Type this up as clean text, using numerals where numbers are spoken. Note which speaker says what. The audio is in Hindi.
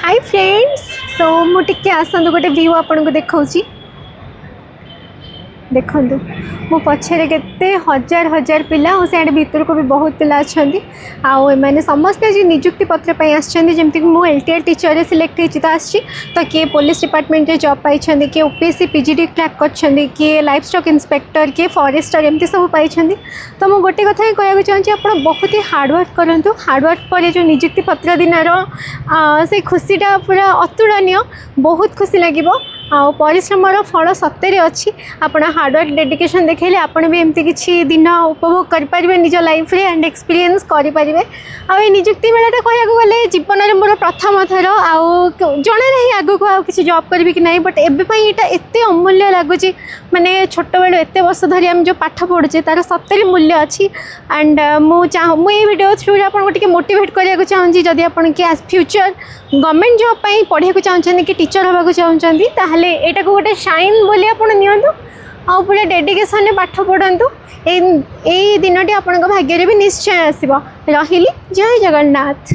Speaker 1: Hi friends. सो मुझे आसतु गोटे व्यू आपन को देखा देखु मो पछरे केते हजार हजार पिला और सियाड़े भीतर को भी बहुत पिला अच्छा आने समस्त आज निजुक्ति पत्र आमती मुझे एलटीआर टीचर सिलेक्ट होती तो किए पुलिस डिपार्टमेंट जॉब पाई किए ओपीएससी पीजीडी क्रैक कर किए लाइफ स्टॉक इंस्पेक्टर किए फॉरेस्टर एमती सब पाई तो मुझे गोटे कथा ही कहना चाहूँगी आप बहुत ही हार्डवर्क करूँ हार्डवर्क पर जो निजुक्ति पत्र दिन से खुशीटा पूरा अतुलनीय बहुत खुशी लगे आ परिश्रमर फल सत्य अच्छी आपण हार्डवर्क डेडिकेशन देखेले आपण भी एमती किसी दिन उपभोग करें निज लाइफ रे एंड एक्सपीरियंस करें आ निजुक्ति मेलाटा कहया गले जीवन में मोर प्रथम थर आने नहीं आगक आ किसी जॉब करी कि नहीं बट एबेटा एत अमूल्य लगुच माने छोट बेलू एत वर्ष धरी आम जो पाठ पढ़ुचे तार सत्य मूल्य अच्छी एंड मुझे वीडियो थ्रू आपको मोटिवेट करने चाहूँगी जदि आप फ्यूचर गवर्नमेंट जॉब पढ़ाई चाहते कि टीचर होगा चाहते यहाँ गोटे साइन बोली आप नियंतु आ पूरा डेडिकेशन पाठ पढ़ु यही दिन टी आप भाग्य भी निश्चय आसो रही। जय जगन्नाथ।